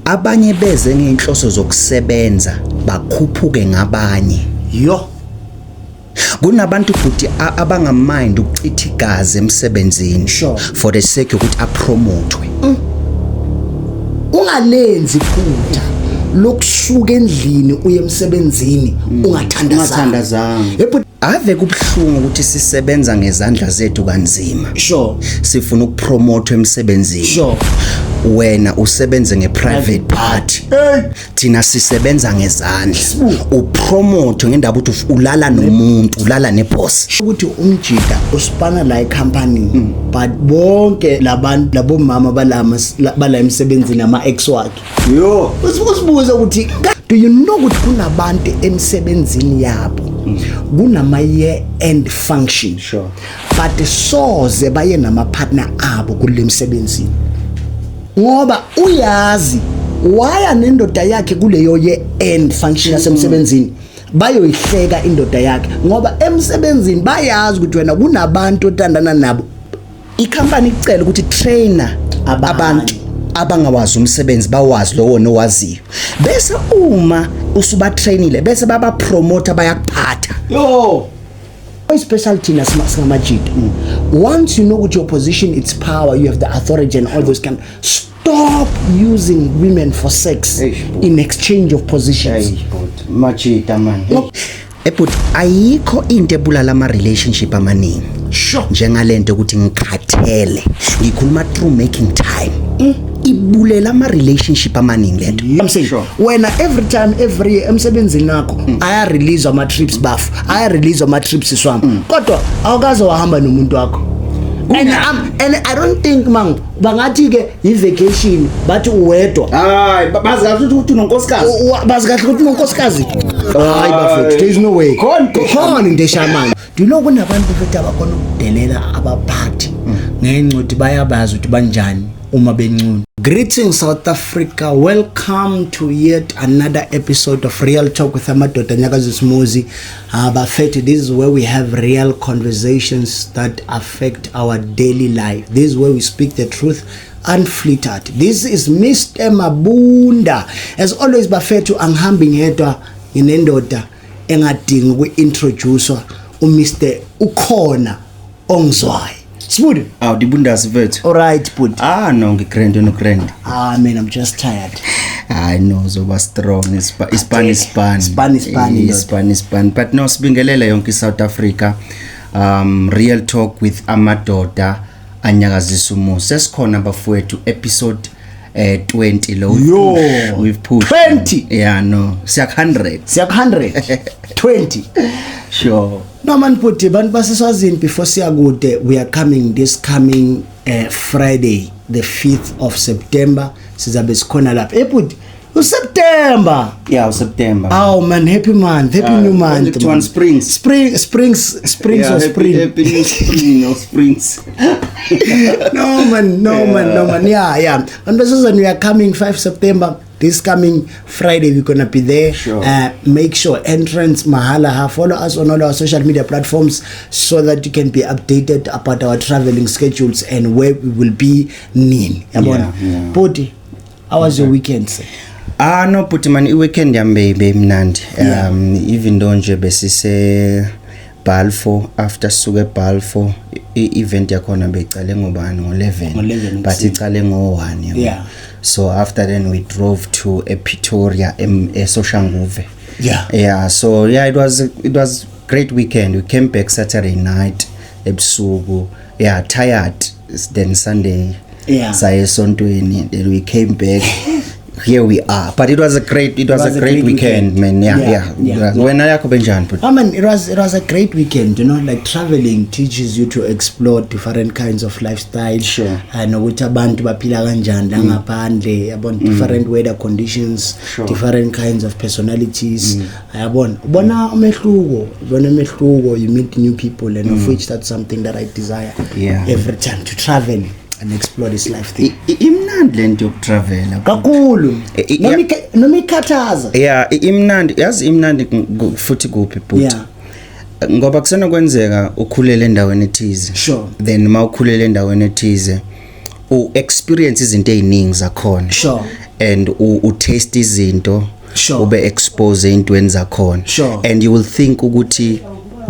abanye beze ngeinhloso zokusebenza bakhuphuke ngabanye kunabantu futhi abangamind ukuchitha igazi emsebenzini for the sake ukuthi apromote ungalenzi iphutha lokusuka endlini uye emsebenzini ungathandazanga ave kubhlungu ukuthi sisebenza ngezandla zethu kanzima sifuna ukupromote emsebenzini wena usebenze ngeprivate party thina sisebenza ngezandla upromote ngendaba ukuthi ulala nomuntu ulala neboss ukuthi umjida usipana la ecompany but bonke labantu labomama bala emsebenzini ama ex wakhe usibuza ukuthi do you know ukuthi kunabantu emsebenzini yabo kunama year end function but soze baye nama partner abo kule msebenzini ngoba uyazi waya nendoda yakhe kuleyo year end function yasemsebenzini bayoyihleka indoda yakhe ngoba emsebenzini bayazi ukuthi wena kunabantu othandana nabo icompany icela ukuthi trainer abantu abangawazi umsebenzi bawazi lowo nowaziyo bese uma usuba trainile bese baba promoter bayakuphatha specialty nasamajita once you know what your position, its power, you have the authority and all those kind. Stop using women for sex in exchange of positions. Majita man but ayikho into ebulala ama relationship amaningi njengalento ukuthi ngikhathele ngikhuluma through making time ibulela ama relationship amaningi lento. I'm saying when every time every year emsebenzini nakho aya release ama trips bafu aya release ama trips swami kodwa awukaze wahamba nomuntu wakho and I don't think man bangathi ke I vacation bathi uwedwa hayi bazi kahle ukuthi unonkosikazi bazi kahle ukuthi unonkosikazi hayi bafethu there is no way khona into eshamana. Do you know kunabantu bethu abakhona ukudelela abaphathi ngenxa ukuthi bayabazi ukuthi banjani uma bencune. Greetings South Africa, welcome to yet another episode of Real Talk with Amadoda Nyakazi Smuzi. Bafethu, this is where we have real conversations that affect our daily life. This is where we speak the truth unfiltered. This is Mr. Mabunda. As always bafethu angihambi ngedwa nginendoda engadingi uku-introduce Mr. ukhona ongizwayo. Smooth. Oh, the bundas vet. All right, put. No, grand. Man, I'm just tired. I know, zoba strong. Spanish. But no, sibingelela yonke South Africa. Real Talk with Amadoda Anyakazi Sumuzi. Sesikhona bafowethu episode 20 lo. We've pushed 20. Yeah, no. Siyak 100. 20. Sure. No man put bantu baseswazini before siyakude we are coming this coming Friday the 5th of September sizabe sikhona lapha put September. Yeah, September. Oh man, happy month, happy new month. One springs. Springs yeah, or spring. Happy new spring or springs. No man. Yeah. And baseswazini we are coming 5 September. This coming Friday we're gonna be there. Sure. Make sure entrance mahala. Follow us on all our social media platforms so that you can be updated about our traveling schedules and where we will be. Poti, how was your weekend? No Poti man, weekend yambe mnandi. Even though nje besise Balfour after suke Balfour event yakhona becale ngobani ngo11 but icale ngo1. Yeah. So after then we drove to Pretoria Soshanguve. Yeah, so yeah, it was great weekend. We came back Saturday night ebusuku. Yeah, tired. Then Sunday saye sontweni, then we came back. Here we are, but it was a great weekend, man. Yeah. When ayakho benjani but it was a great weekend, you know, like traveling teaches you to explore different kinds of lifestyle. Sure. And ukuthi abantu baphila kanjani la ngaphandle, about different weather conditions, different kinds of personalities. Ubona umehluko, you meet new people, and of which that's something that I desire every time to travel and explore this life thing. Imnandi lento yokutravela kakhulu noma ikhathaza. Yeah, imnandi futhi kuphi but ngoba kusena kwenzeka ukhulele endaweni ethize. Sure. Then mawukhulele endaweni ethize u experience izinto eziningi zakhona. Sure. and taste izinto Sure. ube expose intweni zakhona Sure. and you will think ukuthi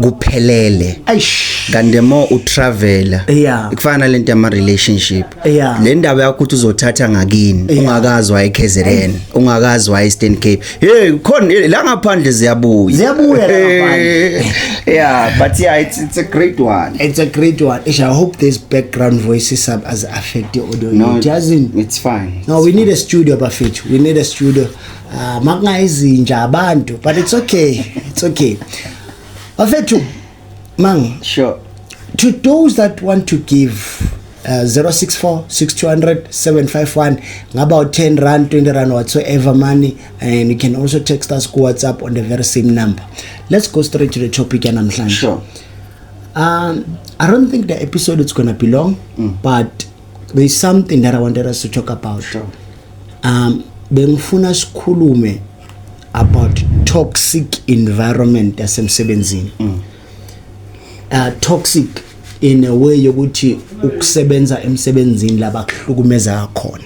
kuphelele Aish. kanti more utravela Yeah. kufana lento ama relationship Yeah. le ndaba yakho ukuthi uzothatha ngakini ungakazi wa eKZN ungakazi wa Eastern Cape hey khona la ngaphandle ziyabuya La ngaphandle. yeah but yeah it's a great one. It's a great one. Ish, I hope this background voices has affected audio. No, It doesn't. it's fine. No, we need a studio, Bafethu. We need a studio. Makungayizinja abantu, but it's okay. It's okay. Bafethu, Mang, Sure. to those that want to give 064 6200 751 about 10 rand 20 rand whatsoever money, and you can also text us go WhatsApp on the very same number. Let's go straight to the topic yanamhlanje. Sure. I don't think the episode is going to be long, but there's something that I wanted us to talk about. Sure. Bengifuna sikhulume about toxic environment yasemsebenzini. Toxic in a way yokuthi ukusebenza emsebenzini labakuhlukumeza khona.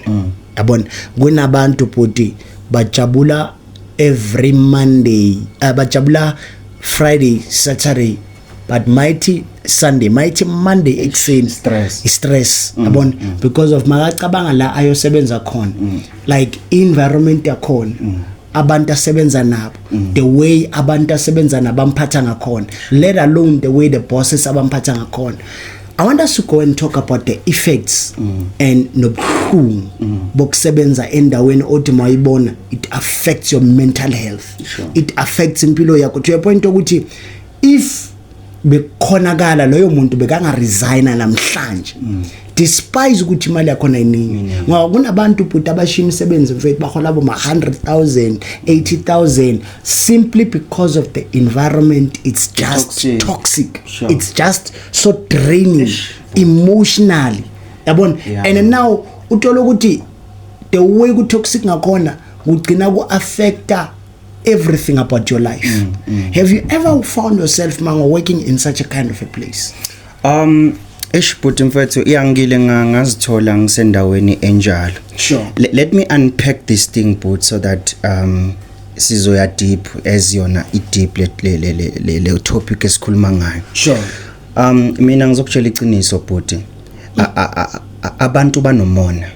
Yabona kunabantu futhi bajabula every Monday, bajabula Friday, Saturday, but mighty Sunday, mighty Monday ekseni stress yabona because of makacabanga la ayosebenza khona like environment yakhona abantu asebenza nabo the way abantu asebenza nabo bamphatha ngakhona, let alone the way the bosses abamphatha ngakhona. I want us to go and talk about the effects and nobuhlungu bokusebenza endaweni othi mayibona it affects your mental health. Sure. It affects impilo yakho to a point ukuthi if bekhonakala loyo muntu bekanga resigna namhlanje despite ukuthi imali yakho ayiningi ngoba kunabantu futhi abashiya imisebenzi mfethu bahola bo 100,000 80,000 simply because of the environment. It's just toxic. Sure. It's just so draining emotionally yabona. Yeah. And now uthola ukuthi the way ku toxic ngakhona ugcina ku affecta everything about your life. Have you ever found yourself Mango working in such a kind of a place? But mfethu iyangile ngazithola ngisendaweni enjalo. Sure. Let me unpack this thing but so that sizoya deep as yona I deep le topic esikhuluma ngayo. Sure. Mina ngizokutshela iqiniso but abantu banomona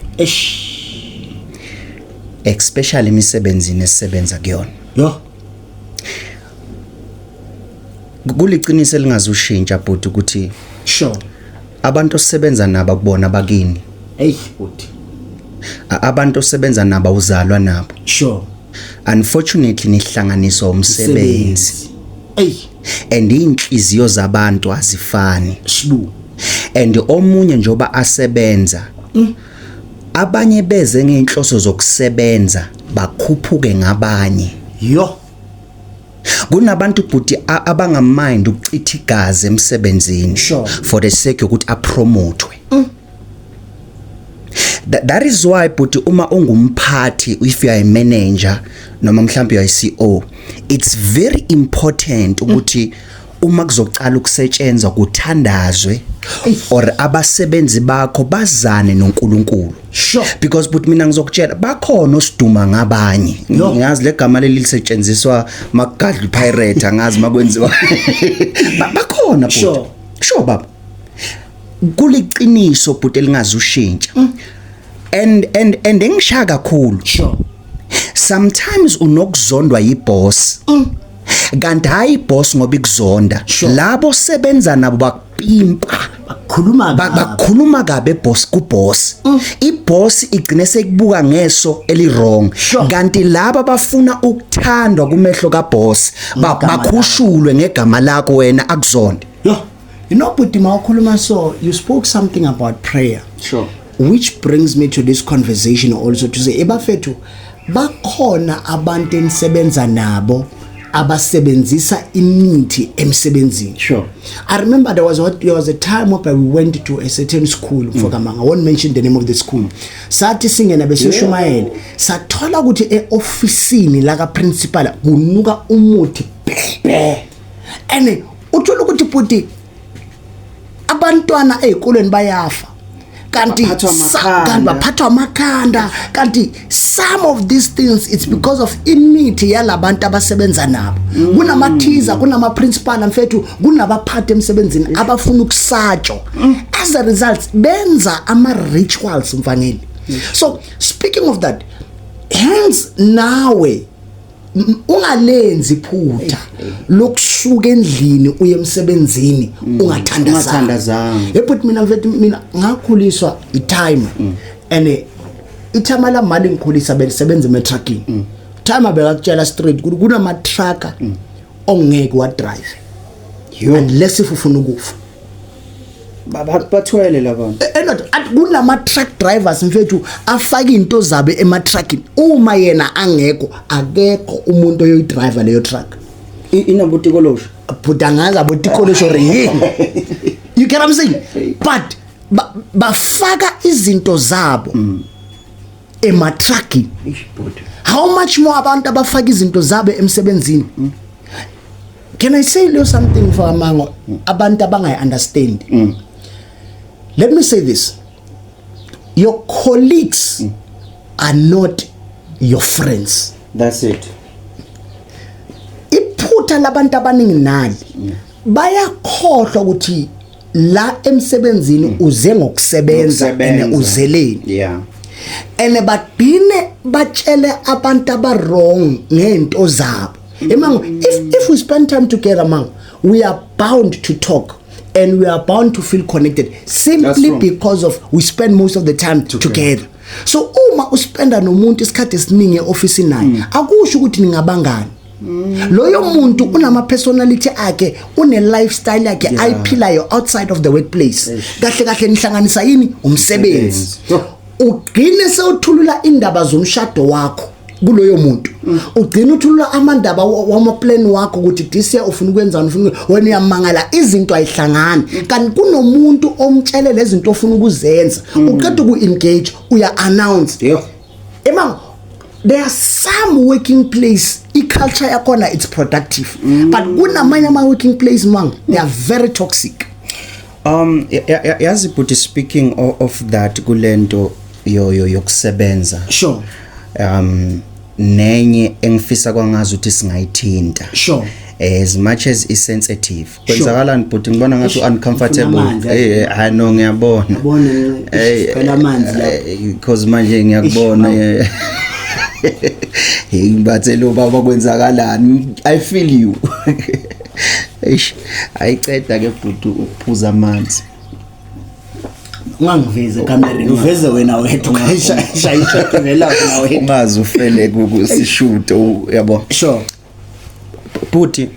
especially imisebenzini esebenza kuyona. Yo. Kuliqiniso elingazushintsha but ukuthi Sure. abantu osebenza nabo kubona bakini. Futhi. Abantu osebenza nabo uzalwa nabo. Sure. Unfortunately nihlanganiswa umsebenzi. And inhliziyo zabantu azifani. Sibu. And omunye njoba asebenza abanye beze ngeinhloso zokusebenza bakhuphuke ngabanye. Yo. Kunabantu futhi abangamind ukuchitha igazi emsebenzini Sure. for the sake yokuthi apromotwe. That is why but uma ungumphathi, if you are a manager noma mhlawumbe you are a CEO, it's very important ukuthi uma kuzoqala ukusetshenzwa kuthandazwe or abasebenzi bakho bazane noNkulunkulu. Sure. Because but mina ngizokutshela bakhona osiduma ngabanye. Ngazi legama leli lisetshenziswa magadli pirate angazi makwenziwa. Bakhona but. Sure. Sure baba. Kuliqiniso but elingazushintsha. And engisha kakhulu. Sure. Sometimes unokuzondwa yiboss. Kanti hayi boss ngoba ikuzonda. Sure. Labo sebenza nabo bakpimpa. Bakhuluma kabe boss ku boss. Iboss igcine sekubuka ngeso eli wrong. Sure. Kanti laba bafuna ukuthandwa kumehlo ka boss bakhushulwe ngegama lakho wena akuzonde. Yo. You know but mawukhuluma so you spoke something about prayer. Sure. Which brings me to this conversation also to say ebafethu bakhona abantu enisebenza nabo abasebenzisa imithi emsebenzini. Sure. I remember there was a time where we went to a certain school for Kamanga. I won't mention the name of the school. Sathi singena beseshumayela sathola ukuthi eofisini la ka principal kunuka umuthi bhe. And uthola ukuthi puti abantwana ezikolweni bayafa. kanti baphathwa amakhanda kanti some of these things it's because of imithi yalabantu abasebenza nabo kunamathiza kunama-principal mfethu kunabaphathi emsebenzini abafuna ukusatshwa as a result benza ama-rituals mfangeni so speaking of that hence nawe ungalenzi iphutha lokusuka endlini uye emsebenzini ungathandazanga but mina ngakhuliswa itime and itime la mali ngikhulisa besebenza emetrucking time abekakutshela straight kunama trucker ongeke wa drive unless if ufuna ukufa bathwele labantu kunama truck drivers mfethu afaka into zabe ema-trucking uma yena angekho akekho umuntu oyoyidriver leyo truck inabotikolosho but angazi abotikolosho yini you get what I'm saying but bafaka izinto zabo ema-trucking how much more abantu abafaka izinto zabo emsebenzini can I say you something for amango abantu abangayi-understand let me say this your colleagues are not your friends. That's it. Iphutha labantu abaningi nali bayakhohlwa ukuthi la emsebenzini uze ngokusebenza ene uzeleni. Yeah. Ene bagcine batshele abantu aba-wrong ngento zabo. Emango if we spend time together mango we are bound to talk. And we are bound to feel connected simply because of we spend most of the time together. So uma uspenda nomuntu isikhathi esiningi eoffice naye akusho ukuthi ningabangani. Loyo muntu unama personality akhe une lifestyle yakhe ayiphilayo outside of the workplace. Kahle kahle nihlanganisa yini umsebenzi. Ugcine sewuthulula indaba zomshado wakho kuloyo muntu ugcina uthulula amandaba wama-plan wakho ukuthi this year ufuna ukwenzani ufuna wena uyamangala izinto ayihlangani kanti kunomuntu omtshele lezi zinto ofuna ukuzenza uqeda uku-engage uya-announce emang there are some working place i-culture yakhona it's productive but kunamanye ama-working place mang they are very toxic. Yazi but speaking of that kulento yokusebenza sure nenye engifisa kwangazi ukuthi singayithinta sure as much as is sensitive kwenzakalani but ngibona ngathi uncomfortable I know ngiyabona phela amanzi la because manje ngiyakubona ngibathe lo baba kwenzakalani I feel you ayiceda ke but ukuphuza amanzi ungangiveze kamereni uveze wena wethu shayisheke vela wena wethu ungazi ufele kusishuto yabo sure Puti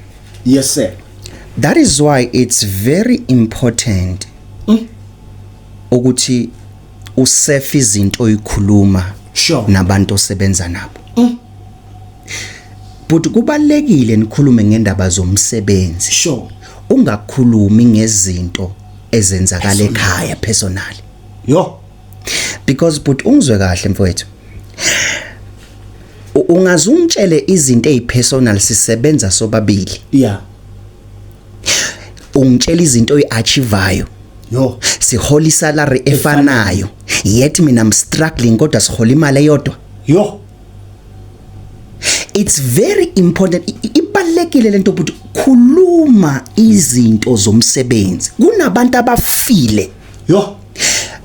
yes sir that is why it's very important ukuthi usefe izinto oyikhuluma sure nabantu osebenza nabo Puti kubalekile nikhulume ngendaba zomsebenzi sure ungakhulumi ngezinto ezenzakala ekhaya personally because but ungizwe kahle mfowethu ungazungitshele izinto ezipersonal sisebenza sobabili ungitshela izinto oyiachievayo sihola salary efanayo yet mina I'm struggling kodwa sihola imali eyodwa it's very important ibalekile lento ukuthi khuluma izinto zomsebenzi kunabantu abafile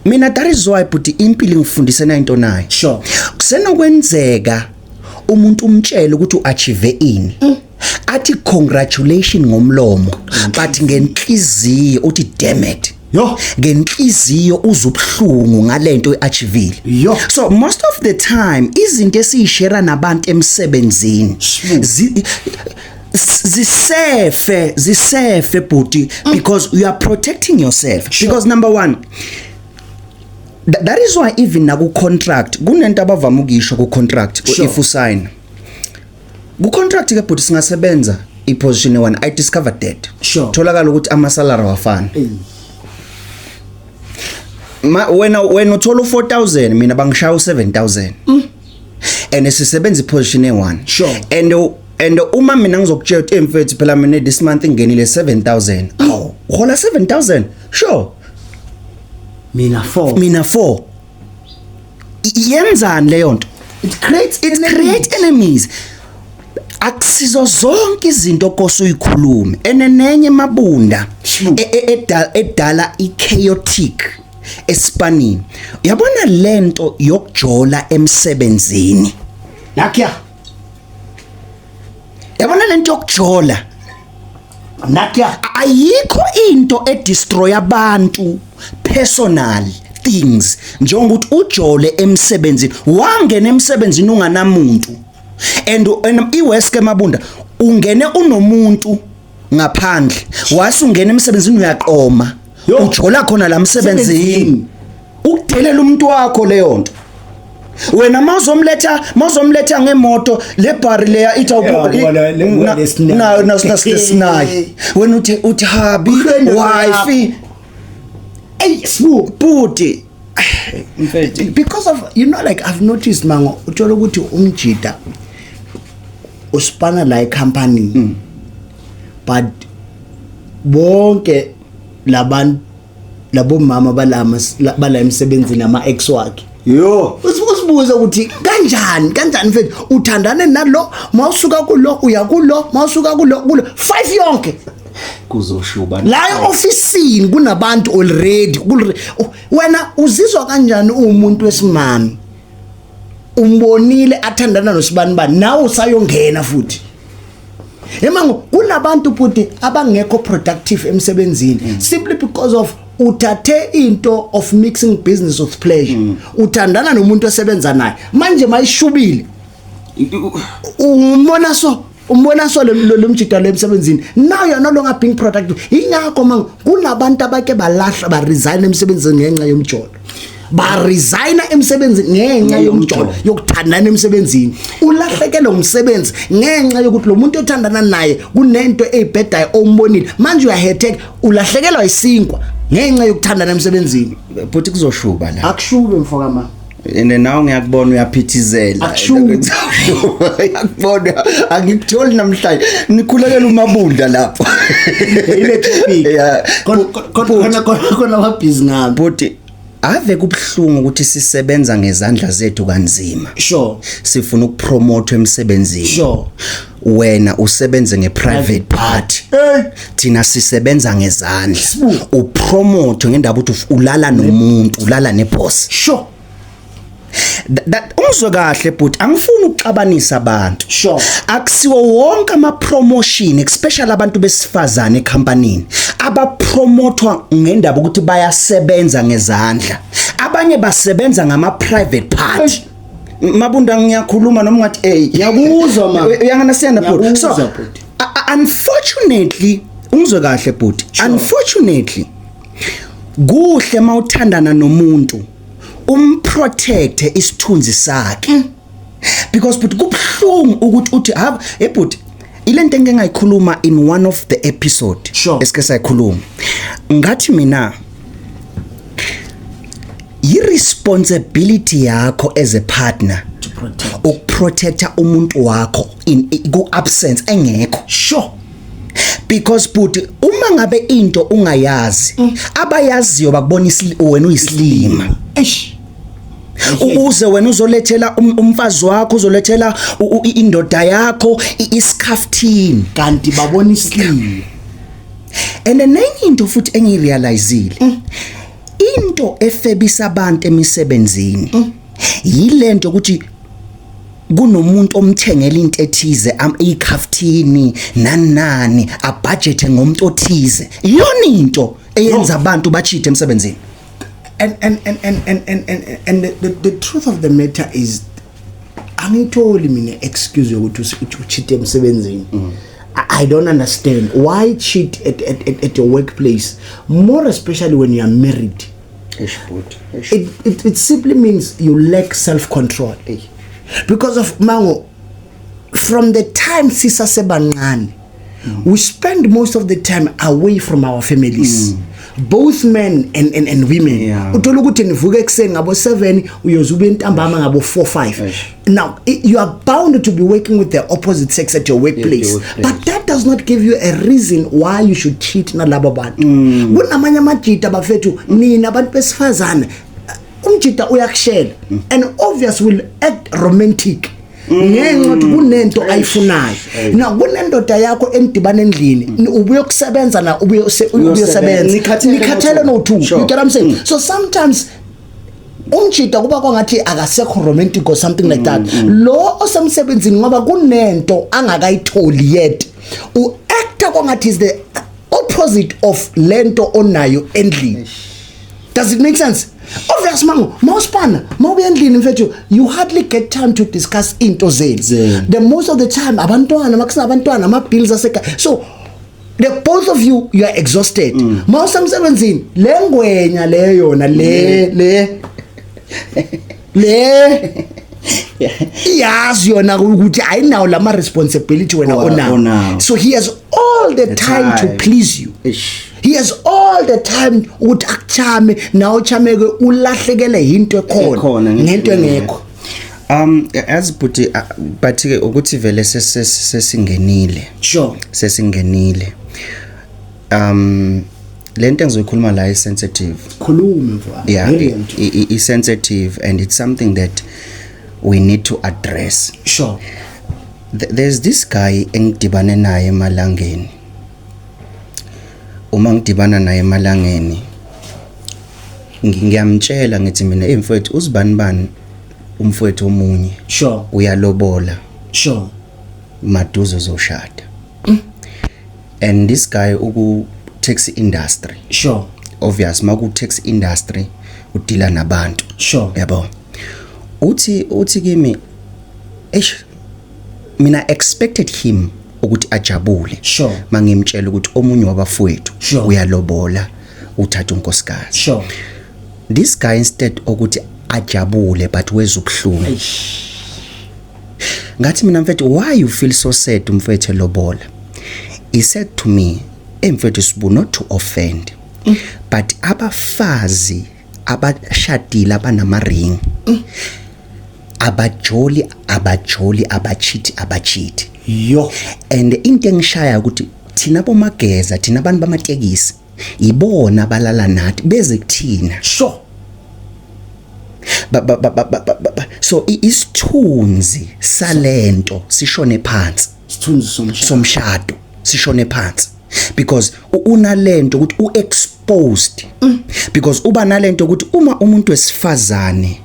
mina that is why but impilo ngifundisana into nayo sure kusenokwenzeka umuntu umtshela ukuthi uachieve ini athi congratulations ngomlomo but ngenhliziyo uthi damn it ngenhliziyo uzubhlungu ngalento eachievile so most of the time izinto esishare nabantu emsebenzini zisefe buddy because you are protecting yourself because number one that is why even naku contract kunento abavama ukisho ku contract if you sign ku contract ke buddy singasebenza iposition 1 I discovered that tholakala ukuthi ama salary wafana when uthola 4000 mina bangishaya 7000 and sisebenza iposition 1 and uma mina ngizokutshela ukuthi emfethu phela mina this month ngenile 7000 uhola 7000 sure mina 4 yenzani leyo nto? It creates enemies. Akusizo zonke izinto koso uyikhulume enenenye mabunda edala ichaotic espanini. Uyabona lento yokujola emsebenzini. Nakya. Yabona lento yokujola. Nakya. Ayikho into edestroy abantu personal things njengokuthi ujole emsebenzini. Wangena emsebenzini unganamuntu. And iweske mabunda ungene unomuntu ngaphandle wase ungena emsebenzini uyaqoma ujola khona la msebenzini ukudelela umuntu wakho leyo nto. Wena mawuzomletha ngemoto le bar leya na snake wena uthi habi wife Puti. Because of, like I've noticed mango uthola ukuthi umjida uspana la company but bonke labo mama bala emsebenzini nama ex wakhe usibuza ukuthi kanjani mfethu uthandane nalo mawusuka kulo uya kulo mawusuka kulo 5 yonke kuzoshuba la officeini kunabantu already wena uzizwa kanjani umuntu wesimami umbonile athandana nosibani bani nawe usayongena futhi emango kunabantu futhi abangekho productive emsebenzini simply because of uthathe into of mixing business with pleasure uthandana nomuntu osebenza naye manje mayishubile umbona so lo mjida lemsebenzini now you are no longer being productive. Ingakho manje kunabantu abake balahla ba resign emsebenzini ngenxa yomjolo resign emsebenzini ngenxa yomjolo yokuthandana emsebenzini ulahlekele umsebenzi ngenxa yokuthi lo muntu othandana naye kunento eyibhedayo ombonile manje uyaheteka ulahlekelwa isinkwa ngenxa yokuthandana emsebenzini futhi kuzoshuba la akushube mfoka ma nawe ngiyakubona uyaphithizela yakubona angikutholi namhlanje nikhulekela umabunda lapho ile topic khona wabhizi ngami but ave kubhlungu ukuthi sisebenza ngezandla zethu kanzima sure sifuna ukupromote emsebenzini sure wena usebenze ngeprivate party thina sisebenza ngezandla upromote ngendaba ukuthi ulala nomuntu ulala neboss sure that umzwe kahle but angifuni ukuxabanisa abantu sure akusiwo wonke ama promotion especially abantu besifazane ecompanyini abapromotwa ngendaba ukuthi bayasebenza ngezandla abanye basebenza ngama private party mabunda ngiyakhuluma noma ngathi yakuzwa ma uyanganasiyana but so unfortunately umzwe kahle but unfortunately kuhle mawuthandana nomuntu protect isithunzi sakhe because but kubhlungu ukuthi uthi but ilento engeke ngayikhuluma in one of the episode esike sayikhuluma ngathi mina irresponsibility yakho as a partner to protect ukuprotecta umuntu wakho in ku absence engekho sure because but uma ngabe into ungayazi abayaziyo bakubona wena uyislima uze wena uzolethela umfazi wakho uzolethela indoda yakho iskaftin kanti babona islima and enye into futhi engirealizile into efebisa abantu emisebenzini yilento ukuthi kunomuntu omthengela into ethize ikhaftini nani a budget ngomuntu othize iyona into eyenza abantu bachithe emsebenzini. And the truth of the matter is angitholi mina excuse ukuthi ucheat emsebenzini. I don't understand why cheat at your workplace, more especially when you are married. It simply means you lack self-control. Because of mango, from the time sisa sebancane, we spend most of the time away from our families. both men and women uthola ukuthi nivuka ekseni ngabo 7 uyozuba entambama ngabo 4-5 now you are bound to be working with the opposite sex at your workplace but that does not give you a reason why you should cheat nalabo bantu kunamanye amajita bafethu nina abantu besifazana umjita uyakushela and obvious will act romantic ngenxa ukuthi kunento ayifunayo na kunendoda yakho endibana endlini ubuye kusebenza na ubuye uyosebenza nikhathele no two you get what I'm saying so sometimes umjita kuba kwangathi akasekho romantic or something like that lo osemsebenzini ngoba kunento angakayitholi yet uacta kwangathi is the opposite of lento onayo endlini. Does it make sense? Obvious mango mawuspana mawubuya endlini mfethu you hardly get time to discuss into zenu the most of the time abantwana makusina abantwana ama bills aseka so the both of you are exhausted mawusemsebenzini lengwenya leyo yona le yes yona ukuthi ayinawo lama responsibility wena ona so he has all the time to please you. He has all the time ukuthi akuchame nawo chameke ulahlekele into ekhona ngento engekho as but ukuthi vele sesingenile sesingenile lento engizoyikhuluma la is sensitive khuluma mfana yeah is sensitive and it's something that we need to address. Sure. There's this guy engidibane naye emalangeni. Uma ngidibana naye emalangeni ngiyamtshela ngithi mina mfowethu uzibani umfowethu omunye. Sure. Uyalobola. Sure. Maduzo zoshada. And this guy uku taxi industry. Sure. Obvious maku taxi industry udila nabantu. Sure. Yabo. Uthi kimi mina expected him ukuthi ajabule sure mangimtshela ukuthi omunye wabafowethu uyalobola uthatha unkosikazi sure this guy instead ukuthi ajabule but wezubuhlungu ngathi mina mfethu why you feel so sad umfethu lobola he said to me mfethu sibu not to offend but abafazi abashadile abanamaring abajoli abachiti yo and into engishaya ukuthi thina bomageza thina abantu bamatekisi ibona balala nathi beze kuthina sure so isithunzi salento sishone phansi isithunzi somshado sishone phansi because unalento ukuthi uexposed because uba nalento ukuthi uma umuntu wesifazane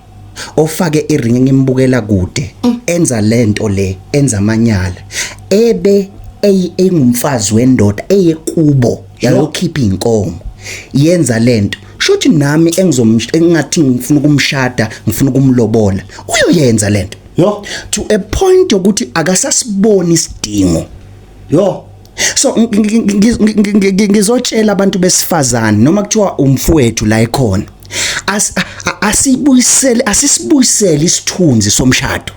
ofake iring ngimbukela kude enza lento le enza amanyala ebe engumfazi wendoda eyekubo yalokhipha inkomo yenza lento shothi nami engathi ngifuna ukumshada ngifuna ukumlobola uyoyenza lento yo to a point ukuthi akasasiboni isidingo yo so ngizotshela abantu besifazane noma kuthiwa umfowethu la ekhona asisibuyisele isithunzi somshado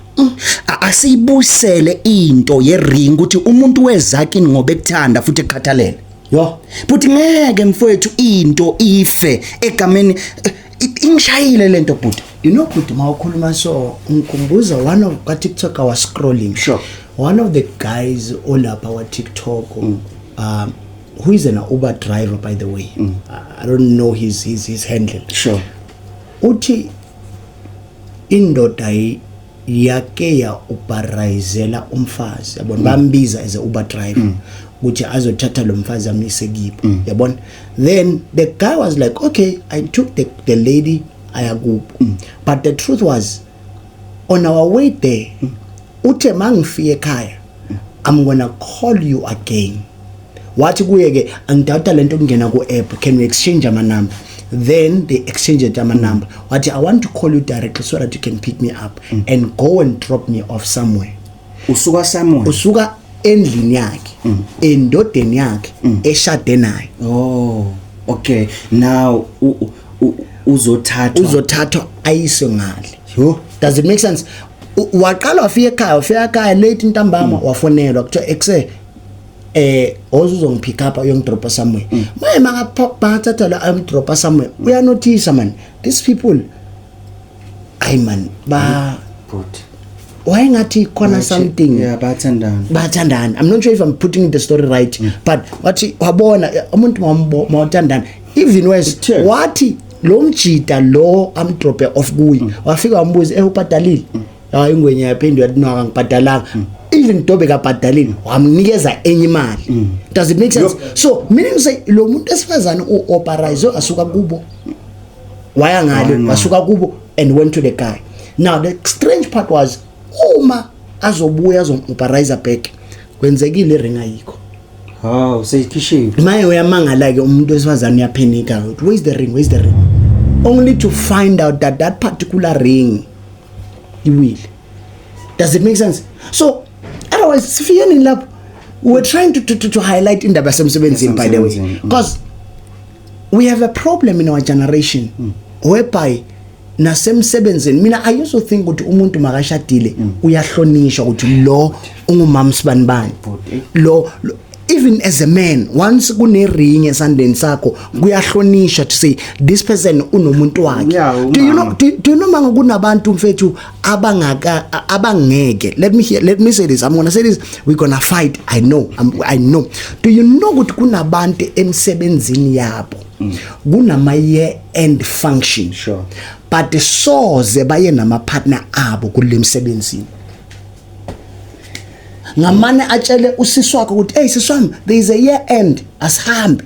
asiyibuyisele into yering ukuthi umuntu wezakini ngoba ekuthanda futhi ekukhathalela yo but ngeke mfowethu into ife egameni ingishayile lento but you know ukuthi mawukhuluma so ngikumbuza one of ka TikTok I was scrolling sure one of the guys all up our TikTok who is an Uber driver by the way I don't know his handle sure uthi indoda yake ya ubarizela umfazi yabona bambiza as a Uber driver ukuthi azothatha lo mfazi amise kibo yabona then the guy was like okay I took the lady ayakubo but the truth was on our way there uthe mangifike ekhaya I'm gonna call you again wathi kuye ke angidawuta lento kungena ku app can we exchange ama number then they exchanged ama number wathi I want to call you directly so that you can pick me up and go and drop me off somewhere usuka endlini yakhe endodeni yakhe eshade naye oh okay now uzothathwa ayise ngale yo does it make sense waqala wafika ekhaya late ntambama wafonelwa kuthiwa exe ozuzong pick up uyongidropa somewhere maye makaphathatha la amdropa somewhere uyanotice man these people ay man ba why ngathi khona something bathandana I'm not sure if I'm putting the story right but wathi wabona umuntu mawathandana even worse wathi lo mjida lo amdrope off kuyi wafika wambuza ubhadalile hayi ngwenye yaphinde yadinaka ngibhadalanga even dobe kabhadalile wamnikeza enye imali does it make sense so meaning say lo muntu esifazana uoperize asuka kubo waya ngale wasuka kubo and went to the guy now the strange part was uma azobuya azomoperize back kwenzekile ring ayikho seyikhishiwe maye uyamangala ke umuntu esifazana uyaphenika where's the ring only to find out that particular ring will. Does it make sense? So otherwise sifiyeni lapho we're trying to highlight indaba yasemsebenzini by the way because we have a problem in our generation whereby nasemsebenzini mina I also think ukuthi umuntu makashadile uyahlonishwa ukuthi lo ungumama sibanibani lo even as a man once kune ring esandeni sakho kuyahlonishwa to say this person unomuntu wakhe do you know manga kunabantu mfethu abangeke let me say this I'm going to say this we're going to fight I know do you know ukuthi kunabantu emsebenzini yabo kunama year end function sure but soze baye nama partner abo kulemsebenzini ngamane atshele usisi wakhe ukuthi hey siswami there is a year end asihambe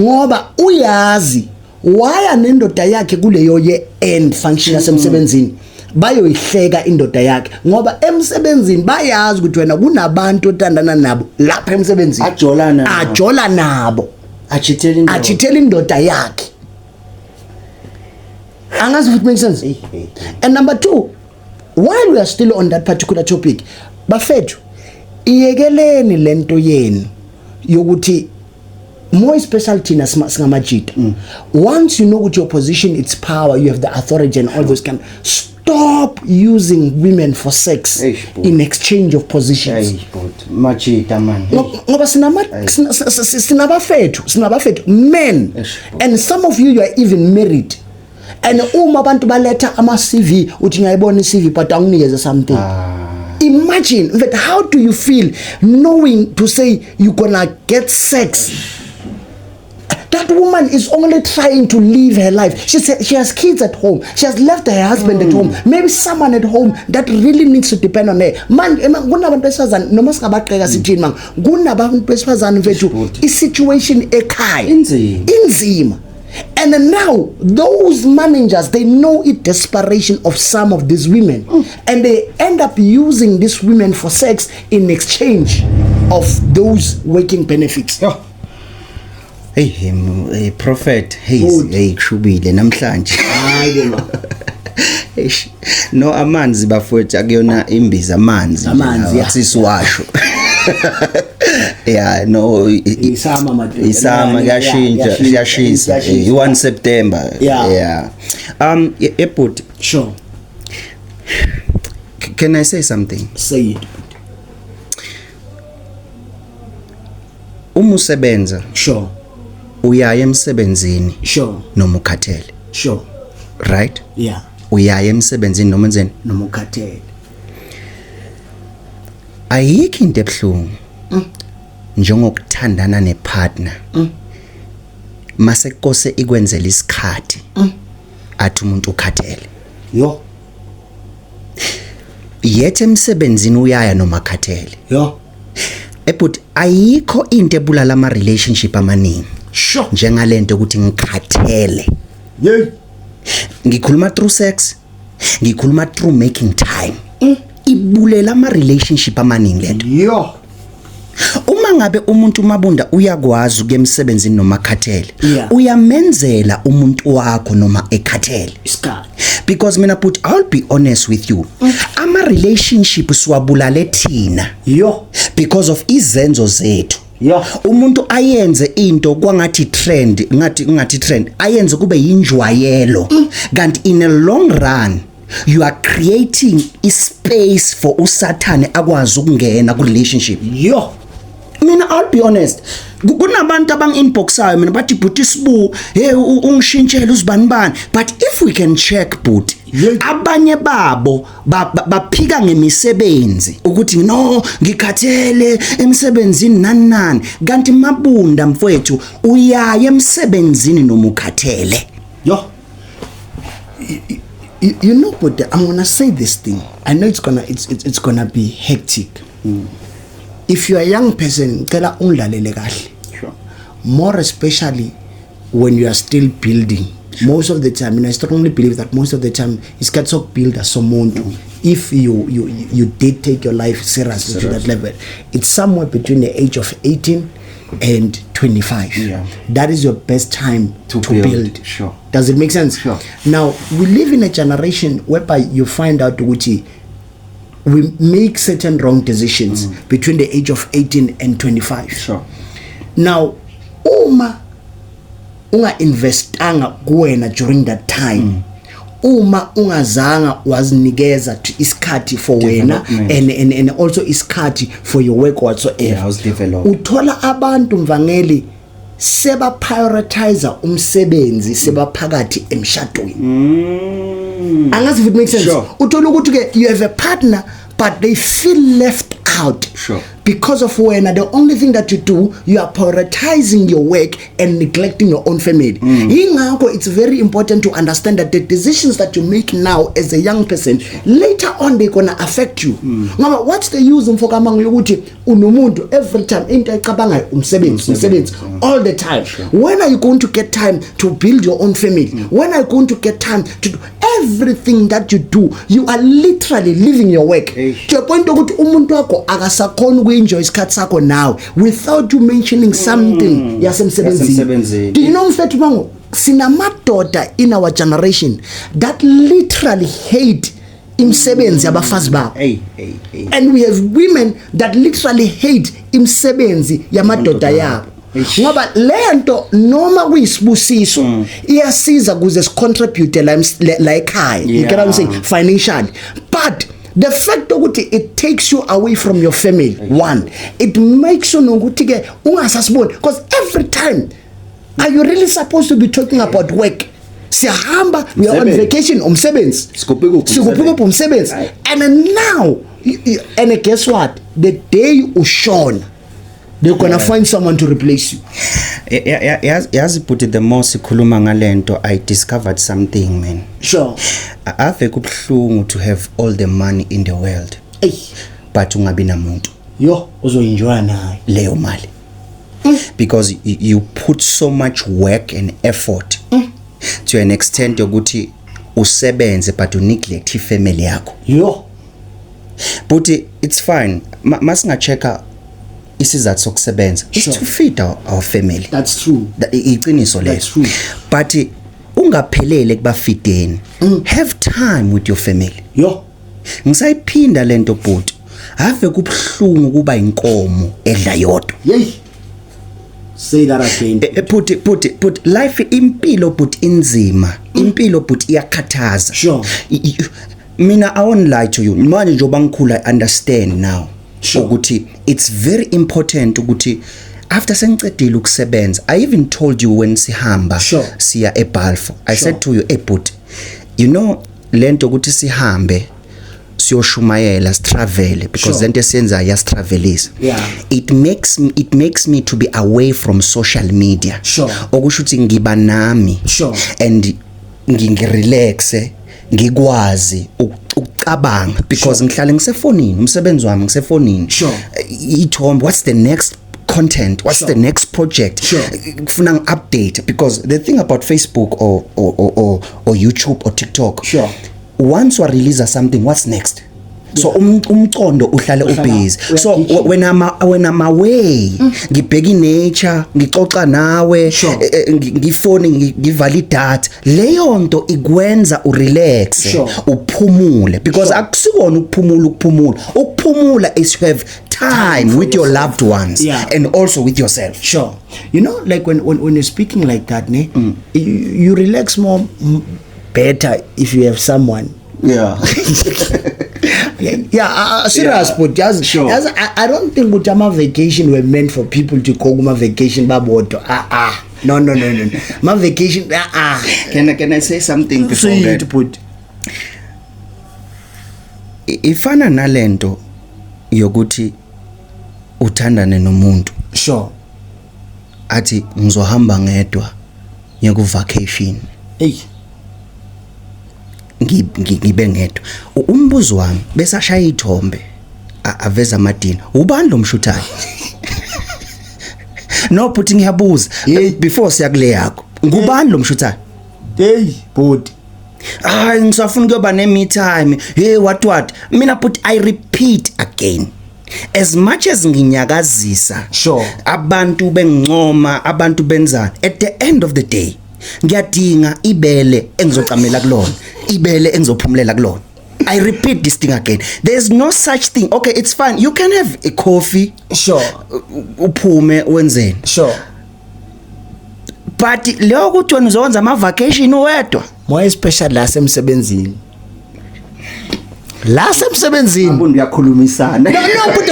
ngoba uyazi waya nendoda yakhe kuleyo year end function yasemsebenzini bayoyihleka indoda yakhe ngoba emsebenzini bayazi ukuthi wena kunabantu othandana nabo lapha emsebenzini ajola nabo achithela indoda yakhe angazi if it makes sense and number 2 while we are still on that particular topic bafethu iyekeleni lento yenu yokuthi more special thina singamajita once you know ukuthi your position it's power you have the authority and all those kind stop using women for sex in exchange of positions majita man ngoba sinabafethu men and some of you are even married and uma abantu baletha ama CV uthi ngiyayibona iCV but anginikeze something imagine that how do you feel knowing to say you're gonna get sex that woman is only trying to live her life she has kids at home she has left her husband at home maybe someone at home that really needs to depend on her man kunabantu besifazana noma singabaqeka sithini man kunabantu besifazana mfethu isituation ekhaya inzima and now those managers they know it desperation of some of these women and they end up using these women for sex in exchange of those working benefits. Hey prophet hey kushubile namhlanje no amanzi bafowethu akuyona imbiza amanzi asisiwasho yeah no isama kuyashisa 1 September yeah but sure can I say something? Say it. Umusebenza sure uyaya emsebenzini sure noma ukhathele sure right yeah uyaya emsebenzini noma enzeni noma ukhathele ayikho into ebhlungu njengokuthandana nepartner mase kose ikwenzela isikhathi athi umuntu ukhathele yo yethe emsebenzini uyaya noma khathele yo but ayikho into ebulala ama relationship amaningi sure njengalento ukuthi ngikhathele yey ngikhuluma through sex ngikhuluma through making time ibulela ama relationship amaningi lento yo uma ngabe umuntu mabunda uyakwazi ukemsebenzini noma khathele uyamenzela umuntu wakho noma ekhathele isikhathi because mina but I'll be honest with you ama relationship siwabulale thina yo because of izenzo zethu umuntu ayenze into kwangathi trend ngathi trend ayenze kube yinjwayelo kanti in a long run you are creating a space for usathane akwazi ukungena ku relationship yo mina I'll be honest, kunabantu abang-inboxayo mina bathi bhuti Sibu ungishintshele uzibani, but if we can check bhuti, abanye babo baphika ngemisebenzi ukuthi no ngikhathele emsebenzini nani, kanti Mabunda mfowethu uyaye emsebenzini noma ukhathele. Yo, you know, but I'm gonna say this thing. I know it's gonna be hectic. If you're a young person, tell unlalele kahle. Sure. More especially when you are still building. Most of the time, and I strongly believe that most of the time, it's got to build as someone to. If you did take your life seriously to that level, it's somewhere between the age of 18 and 25. Yeah. That is your best time to build. Sure. Does it make sense? Sure. Now, we live in a generation whereby you find out which we make certain wrong decisions between the age of 18 and 25. Sure. Now, uma unga investanga kuwena during that time, uma ungazanga wazinikeza isikhathi for wena and also isikhathi for your work whatsoever, uthola abantu mvangeli seba prioritize umsebenzi sebaphakathi emshadweni. Angazi if it makes sense. Sure. Uthola ukuthi ke you have a partner but they feel left out. Sure. Because of when the only thing that you do, you are prioritizing your work and neglecting your own family. It's very important to understand that the decisions that you make now as a young person, later on they're gonna affect you. Mama, what's the use of unumuntu every time umsebenzi all the time? Sure. When are you going to get time to build your own family? When are you going to get time to do everything that you do? You are literally living your work. To a point ukuthi umuntu wako akasakhona enjoy isikhathi sakho now without you mentioning something yasemsebenzini. Do you know mfethu mango sinamadoda in our generation that literally hate imsebenzi yabafazi babo, and we have women that literally hate imsebenzi yamadoda yabo. Ngoba lento noma kuyisibusiso iyasiza kuze sicontribute la ekhaya, you get what I'm saying, financially, but the fact that it takes you away from your family, one, it makes you nokuthi ke ungasasiboni, because every time are you really supposed to be talking about work? Siyahamba, we are on vacation, umsebenzi, sikuphuka umsebenzi, and then now and guess what, the day ushona they're gonna find someone to replace you. Yazi put it the most sikhuluma ngalento, I discovered something, man. Sure. Ave kubhlungu to have all the money in the world, but ungabi namuntu yo uzoenjoy nayo leyo mali, because you put so much work and effort to an extent yokuthi usebenze but neglect ifamily yakho. Yo but it's fine, masinga checka isizathu sokusebenza is to feed our family. That's true. Iqiniso leyo. That's true. But ungaphelele kubafideni. Have time with your family. Yo ngisayiphinda lento bhuti, ave kubhlungu kuba inkomo edla yodwa. Yey, say that again. But life impilo but inzima, impilo but iyakhathaza. Sure. Mina I won't lie to you, manje njoba ngikhula I understand now. Sure. Ukuthi it's very important ukuthi after sengicedile ukusebenza, I even told you when sihamba siya eBalfour, I said to you, but you know lento ukuthi sihambe siyoshumayela travel, because lento esiyenza yastravelisa. It makes me to be away from social media. Okusho ukuthi ngiba nami and ngirelaxe, ngikwazi ukucabanga, because ngihlale ngisefonini, umsebenzi wami ngisefonini. Ithombe, what's the next content, what's the next project, kufuna ngi-update, because the thing about Facebook or YouTube or TikTok, once you release something, what's next? So umcondo uhlale ubusy. So when I'm away, ngibheka nature, ngixoxa nawe, ngifone ngivalidate, leyo nto ikwenza urelax, uphumule, because akusikona ukuphumula is to have time with your loved ones and also with yourself. Sure. You know, like when you're speaking like that, you relax more better if you have someone. Yeah. Serious, but Sure. I don't think ukuthi ama-vacation were meant for people to go kuma-vacation babodwa. No. Ma-vacation, Can I say something before Say that? it, but Ifana nalento yokuthi uthandane nomuntu sure. athi ngizohamba ngedwa ngiye ku vacation Hey. ngibe ngedwa. Umbuzo wami bese ashaya ithombe aveza amadini. Ubani lo mshuthayo? No putting ngiyabuza before siyakule yakho. Ngubani lo mshuthayo? Hey, but Ngisafuna kuyoba ne-me time. Hey what? Mina but I repeat again. As much as nginyakazisa Sure. abantu bengincoma, abantu benzana, at the end of the day ngiyadinga ibele engizocamela kulona, ibele engizophumulela kulona. I repeat this thing again. There's no such thing. Okay, it's fine. You can have a coffee. sure. Uphume wenzeni. Sure. But leyo ukuthi wena uzokwenza ama vacation wedwa. More especially la semsebenzini. Abundu yakhulumisana. No, but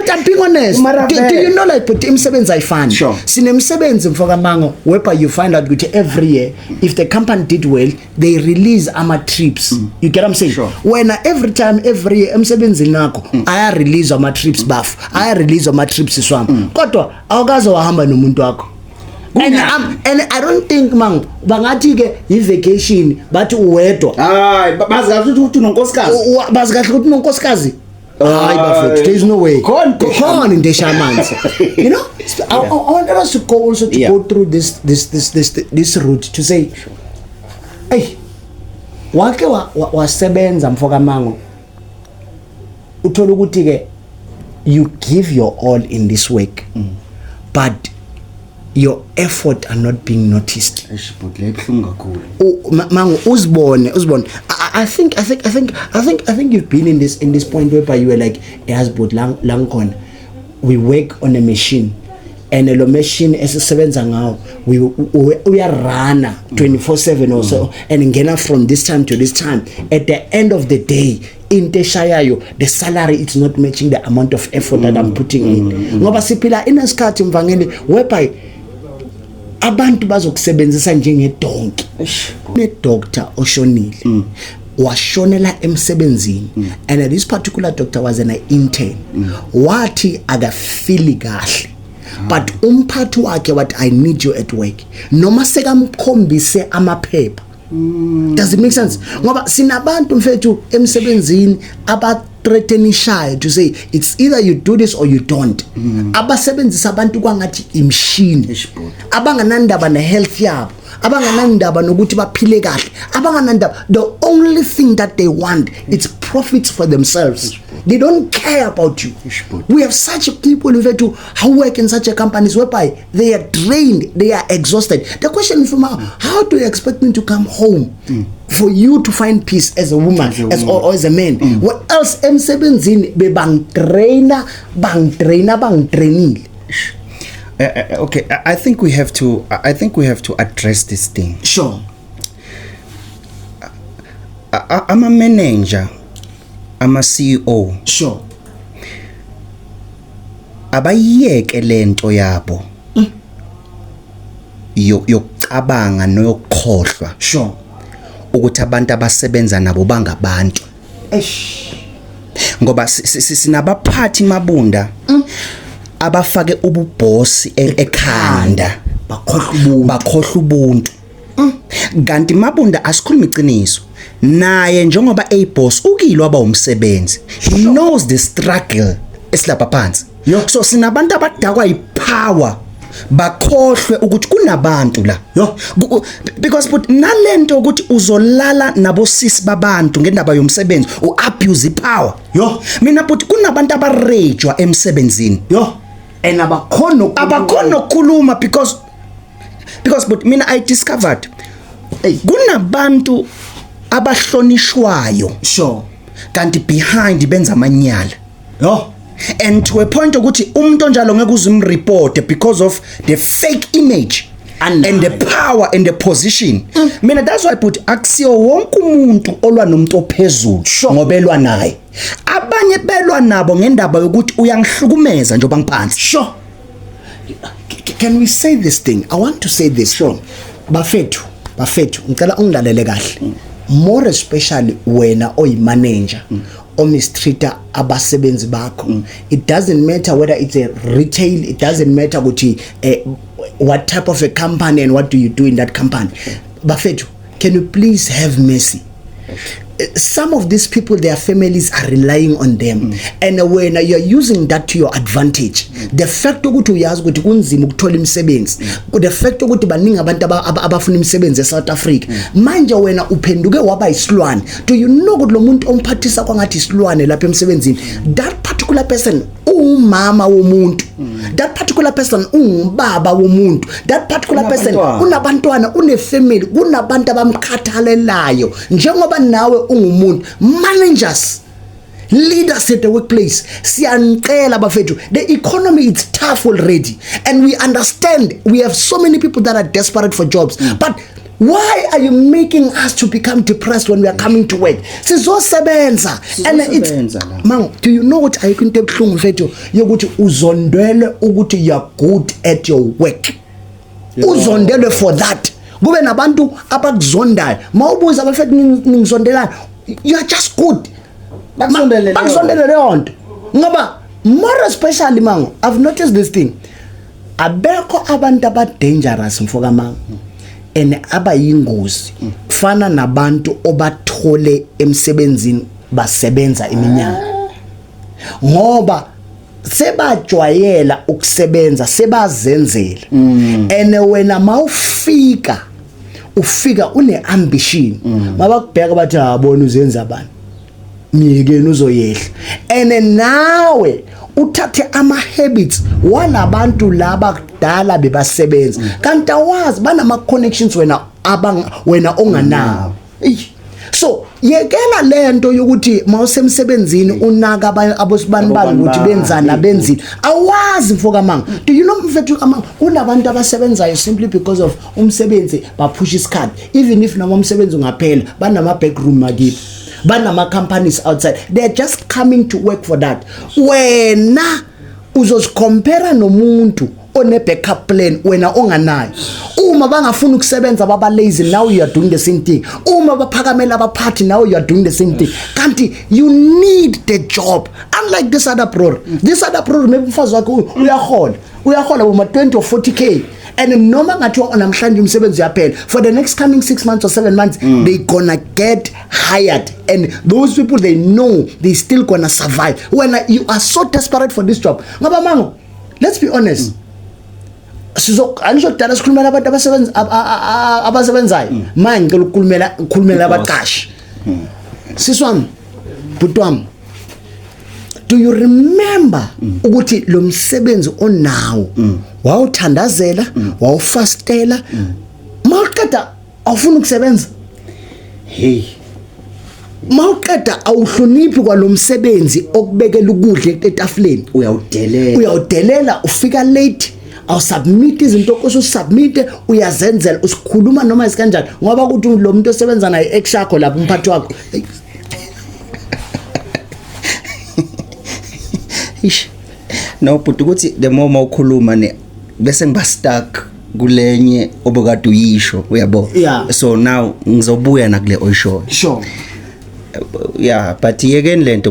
I'm being honest. Do you know like but imsebenzi ayifani? Sure. Sinemsebenzi mfoka mango whereby you find out ukuthi every year if the company did well they release ama trips. You get what I'm saying? Sure. When every year emsebenzini nakho aya release ama trips bafu. Aya release ama trips iswami. Kodwa awukaze wahamba nomuntu wakho. And I don't think mango bangathi ke i-vacation bathi uwedwa. Hayi bazi kahle ukuthi unonkosikazi. Bazi kahle ukuthi unonkosikazi. Hayi bafethu, there is no way. Khona into eshamanzi. You know, I want us to go also to go through this route to say, hey, wake wasebenza mfoka mango. Uthola ukuthi ke you give your all in this work, but your effort are not being noticed. But lebhlungu kakhulu. Mango uzibone. I think you've been in this point whereby you were like, yes, but langkon we work on a machine and a machine esisebenza ngawo we are runner 24/7 also and ngena from this time to this time. At the end of the day into eshayayo the salary it's not matching the amount of effort that I'm putting in. Ngoba siphila in isikhathi mvangeli whereby abantu bazokusebenzisa njengedonki. Ne doctor oshonile washonela emsebenzini and this particular doctor was an intern. Wathi akafili kahle but umphathi wakhe wathi I need you at work noma sekamkhombise amaphepha. Does it make sense? Ngoba sinabantu mfethu emsebenzini threatenishayo to say it's either you do this or you don't. Abasebenzisa abantu kwangathi imshini abanganandaba ne health yabo, abanganandaba nokuthi baphile kahle, abanganandaba. The only thing that they want is profits for themselves. They don't care about you. We have such people who work in such a companies whereby they are drained, they are exhausted. The question is how do you expect me to come home for you to find peace as a woman, or as a man? What else emsebenzini be bang trainer Okay, I think we have to address this thing. Sure. I'm a manager. I'm a CEO. Sure. Abayeke lento yabo. Yokucabanga noyokhohlwa. Sure. Ukuthi abantu abasebenza nabo bangabantu. Ngoba sinabaphathi mabunda abafake ububhosi ekhanda bakhohlwa ubuntu. Kanti mabunda asikhuluma iqiniso. Naye njengoba boss ukilo aba umsebenzi. He knows the struggle esilapha phansi. So sinabantu abadakwa ipower bakhohlwe ukuthi kunabantu la. Because but nalento ukuthi uzolala nabo sisi babantu ngendaba yomsebenzi uabuse ipower. Mina but kunabantu abarejwa emsebenzini. And abakhono ukukhuluma because but mina I discovered kunabantu abahlonishwayo. Sure. Kanti behind benza amanyala. And to a point ukuthi umuntu onjalo ngeke uzimreport because of the fake image and the power and the position. Mina that's why I put akusiyo wonke umuntu olwa nomuntu ophezulu ngoba elwa naye. Abanye belwa nabo ngendaba yokuthi uyangihlukumeza njoba ngiphansi. Sure. Can we say this thing? I want to say this. Sure. Bafethu, ngicela ungilalele kahle. More especially wena oyi-manager omistreater abasebenzi bakho. It doesn't matter whether it's a retail, it doesn't matter ukuthi what type of a company and what do you do in that company. Bafethu, can you please have mercy? Some of these people, their families are relying on them, and when you're using that to your advantage, the fact ukuthi uyazi ukuthi kunzima ukuthola imisebenzi, the fact ukuthi baningi abantu abafuna imisebenzi eSouth Africa, manje wena uphenduke waba isilwane. Do you know ukuthi lo muntu omphathisa kwangathi isilwane lapha emsebenzini, that particular person umama womuntu, that particular person umbaba womuntu, that particular person unabantwana, unefamily, kunabantu abamkhathalelayo njengoba nawe ungumuntu. Managers, leaders at the workplace, siyancela bafethu, the economy is tough already, and we understand we have so many people that are desperate for jobs, but why are you making us to become depressed when we are coming to work? Sizosebenza. And it's man, do you know what I can tell you mfethu yokuthi uzondele ukuthi you are good at your work. Uzondele for that. Kube nabantu abakuzondayo. Mawubuza abafethu ngizondelana, you are just good. Bakuzondele leonto. Ngoba more especially man, I've noticed this thing. Abekho abantu aba dangerous mfoka man. And abayingozi kufana nabantu obathole emsebenzini basebenza iminyaka, ngoba sebajwayela ukusebenza, sebazenzela. And wena mawufika une ambition, mabakubheka bathi abona uzenza abantu ngiyekeni uzoyehla, and nawe uthathe ama habits walabantu laba kudala bebasebenza, kanti awazi banama connections wena onganawo. So yekela lento yokuthi mawusemsebenzini unaka abosibanibani ukuthi benzana benzini, awazi mfoka manga. Do you know mfethu amanga kunabantu abasebenzayo simply because of umsebenzi bapush isikhathi, even if noma umsebenzi ungaphela banama backroom makithi, banama companies outside, they're just coming to work for that. Wena uzozicompare nomuntu one backup plan wena onganayo. Uma bangafuna ukusebenza baba lazy, now you are doing the same thing. Uma baphakamela abaphathi, now you are doing the same thing. Kanti you need the job. Unlike this other pro. This other pro maybe mfazi wakho uyahola uma 20 or 40k. And noma ngathi namhlanje umsebenzi uyaphela, for the next coming 6 months or 7 months they gonna get hired, and those people they know they still gonna survive. When you are so desperate for this job, ngoba mango, let's be honest, angisho sikhulumela abantu abasebenzayo, manje ngicela ukukhulumela abaqashi. Siswami, butwami, do you remember ukuthi lo msebenzi onawo wawuthandazela, wawufastela, mawuqeda awufuna ukusebenza? Hey, mawuqeda awuhloniphi kwalo msebenzi okubekela ukudla etafuleni, uyawudelela, ufika late, awusubmit izinto okusubmit, uyazenzela, usikhuluma noma isikanjani ngoba ukuthi lo muntu osebenza naye ekshakho lapha umphathi wakho. No, but ukuthi the more mawukhuluma ne bese ngiba stuck kulenye obokade uyisho, uyabo. So now ngizobuya na kule oyisho. Sure. Yeah, but yekeni lento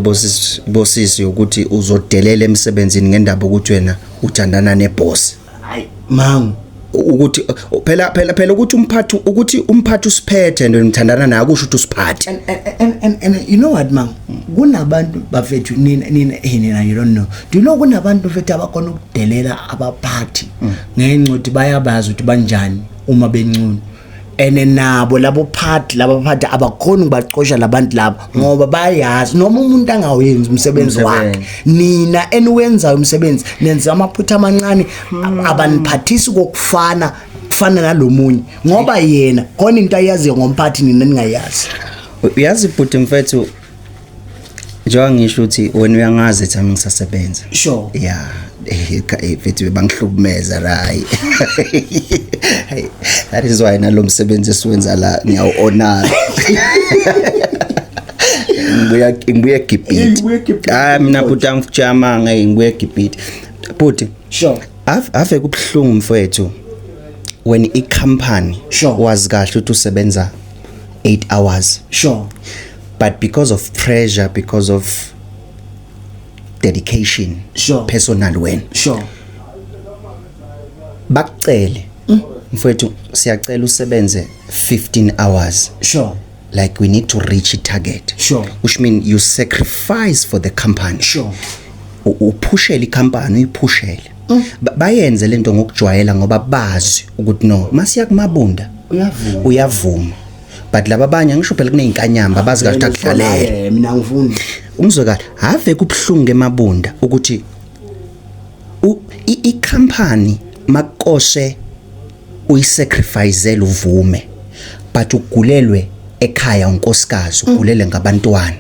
bosisi ukuthi uzodelela emsebenzini ngendaba ukuthi wena uthandana neboss. Hayi mangu, ukuthi phela ukuthi umphathi usiphethe and ngithandana naye akusho ukuthi usiphathe. And you know what man, kunabantu bafethu nina you don't know. Do you know kunabantu bafethu abakona ukudelela abaphathi ngenxa ukuthi bayabazi ukuthi banjani uma bencune, ene nabo labo phathi abakhona ukubaqosha labantu labo ngoba bayazi noma umuntu angawenzi umsebenzi wakhe, nina eniwenza umsebenzi nenza amaphutha amancane abaniphathisi kokufana nalomunye ngoba yena khona into ayazi ngomphathi nina ningayazi. Uyazi bhuti mfethu, njengoba ngisho ukuthi wena uyangazi ethi ngisasebenza. Sure. Yeah, Mfethu bangihlukumeza right. That is why nalomsebenzi esiwenza la ngiyawu-honor. Ngibuye Gibhiti. Mina bhuti angifujama ngibuye Gibhiti. Bhuti. Sure. Ave kubhlungu mfethu when i-company was kahle ukuthi usebenza 8 hours. Sure. But because of pressure, because of dedication, personal wena. Sure. Bakucele mfethu siyacela usebenze 15 hours. Sure. Like we need to reach a target. Sure. Which means you sacrifice for the company. Sure. Uphushele i-company uyiphushele. Bayenze lento ngokujwayela ngoba bazi ukuthi no masiya kumabunda uyavuma. But laba abanye ngisho phela kunezinkanyamba bazi kahle akudlalele. Mina ngifuna umzwe kahle have kubhlungu emabunda ukuthi i-company makoshe uyisacrificeele uvume but ugulelwe ekhaya unkosikazi ugulele ngabantwana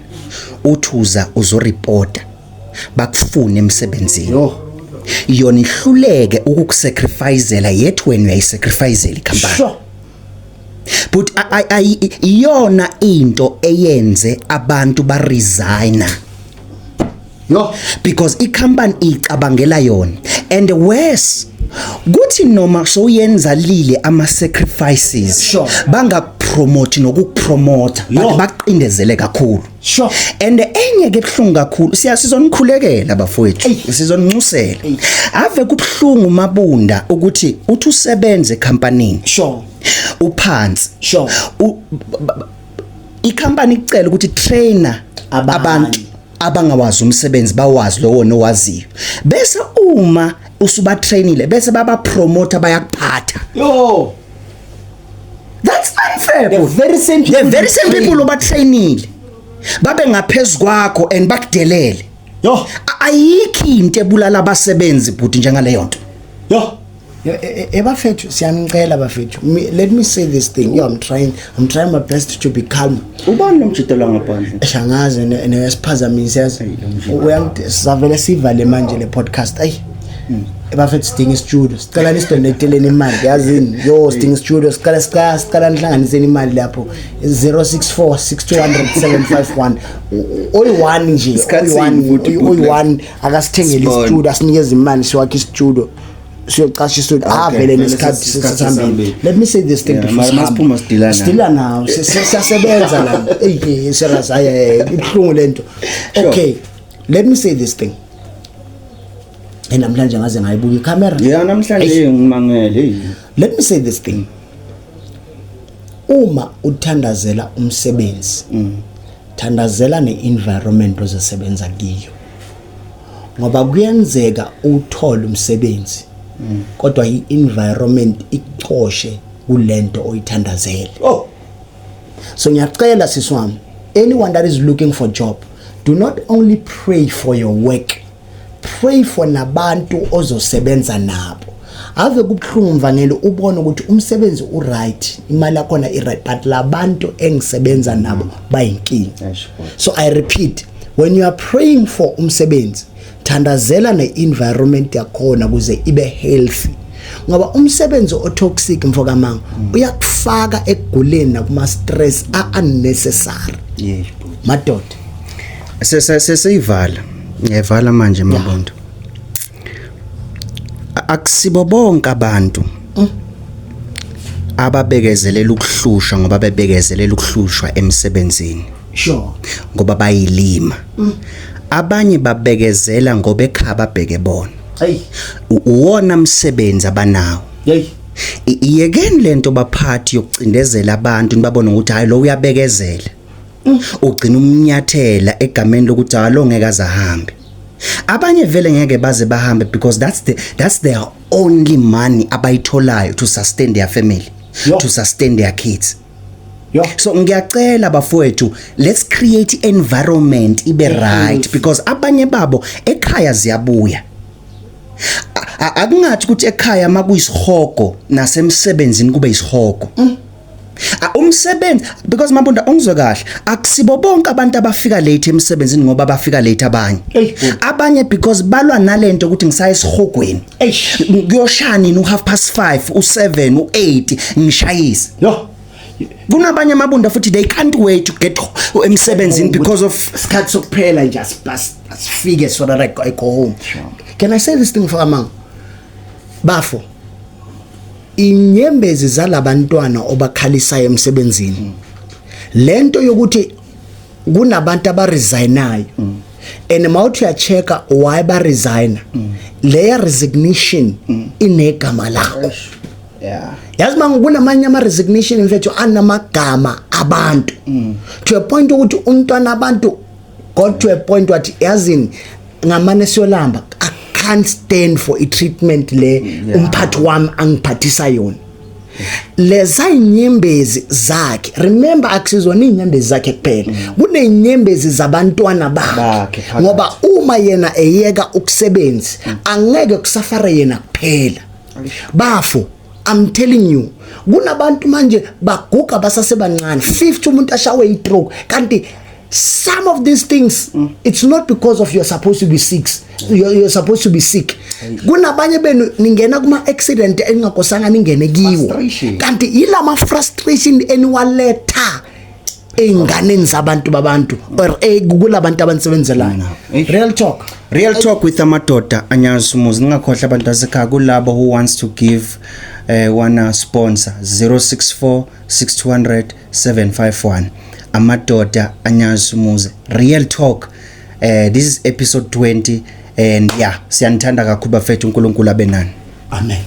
uthuza uzoreporta bakufune emsebenzini yona ihluleke ukukusacrificeela yethu wena uyayisacrificeela i-company. Sure. But iyona into eyenze abantu ba resigner. Because i-company icabangela yona and worse kuthi noma so yenza lile ama sacrifices bangakupromote nokukupromota but baqindezele kakhulu. Sure. And enye ke ebhlungu kakhulu sizonikhulekela bafowethu sizonincusela ave kubhlungu mabunda ukuthi uthi usebenze ecompany. Sure. Uphansi. Sure. I-company icela ukuthi trainer abantu abangawazi umsebenzi bawazi lowo nowaziyo bese uma usuba trainile bese baba promoter bayakuphatha. That's unfair. The very same people oba trainile babe ngaphezulu kwakho and bakudelele. Ayikho into ebulala abasebenzi but njengaleyo nto. Bafethu siyamcela bafethu. Let me say this thing. I'm trying my best to be calm. Ubani lomjitela ngaphandle? Shangaze nesiphazamisi yazi. Uyangizavela sivale manje le podcast. Bafethu sidinga studio. Sicela nisdoneteleni imali yazini. Sidinga studio. Sicela nihlanganiseni imali lapho 0646210751. Oyi1 nje. Oyi1 akasithengele studio asinikeze imali siwakhe studio. Vele nesikhathi sesihambile. Let me say this thing before siphuma sidila now siyasebenza la serious ibhlungu lento. Okay, let me say this thing namhlanje ngaze ngayibuka icamera namhlanje ngimangele. Let me say this thing, uma uthandazela umsebenzi thandazela ne-environment ozosebenza kiyo ngoba kuyenzeka uthole umsebenzi kodwa i-environment icoshe kulento oyithandazele. So ngiyacela siswami, anyone that is looking for job, do not only pray for your work, pray for nabantu ozosebenza nabo. Ave kubhlungu mvangelo ubone ukuthi umsebenzi uright, imali yakhona iright, but labantu engisebenza nabo bayinkinga. So I repeat, when you are praying for umsebenzi thandazela ne-environment yakhona kuze ibe healthy ngoba umsebenzi otoxic mfoka manga uyakufaka ekuguleni nakuma stress unnecessary. Madoda seyivala ngiyavala manje mabondo akusibo bonke abantu ababekezelela ukuhlushwa ngoba bebekezelela ukuhlushwa emsebenzini. Sure. Ngoba bayilima. Abanye babekezela ngoba ekhaba bheke bona. Uwona umsebenzi abanawo. Iyekeni lento baphathi yokucindezela abantu nibabona ukuthi hayi lo uyabekezela. Ugcina umnyathela egameni lokuthi alo ngeke azahambe. Abanye vele ngeke baze bahambe because that's their only money abayitholayo to sustain their family, to sustain their kids. So ngiyacela bafowethu, let's create environment ibe right because abanye babo ekhaya ziyabuya. Akungathi ukuthi ekhaya makuyisihogo nasemsebenzini kube isihogo. Umsebenzi because mabunda ongizwe kahle akusibo bonke abantu abafika late emsebenzini ngoba bafika late abanye because balwa nalento ukuthi ngisaye esihogweni kuyoshani no 5:30 u7 u8 ngishayisa kunabanye amabunda futhi they can't wait to get emsebenzini because of isikhathi sokuphela nje asifike so that I go home. Can I say this thing for among bafo inyembezi zalabantwana obakhalisa emsebenzini lento yokuthi kunabantu abaresignayo and mawuthi uyacheka why ba resign leya resignation inegama lakho yazi kunamanye ama resignation mfethu anamagama abantu to a point ukuthi untwana abantu got to a point wathi yazini ngamane siyolamba can't stand for a treatment le umphathi wami angiphathisa yona leza inyembezi zakhe remember akusizona inyembezi zakhe kuphela kunenyembezi zabantwana bakhe ngoba uma yena eyeka ukusebenza angeke kusafara yena kuphela bafo I'm telling you kunabantu manje baguga basasebancane 50 umuntu ashawe istroke kanti some of these things it's not because of you're supposed to be sick kunabanye benu ningena kuma accident engakosanga ningene kiwo kanti yilama frustration eniwaletha enganeni zabantu babantu or kulabantu abansebenzelayo real talk with amadoda anyazumuzi ngakhohle abantu asekhaya kulabo who wants to give one sponsor 064 6200 751 amadoda anyazumuzi real talk. This is episode 20 and yeah siyanithanda kakhulu bafethu uNkulunkulu abenani. Amen.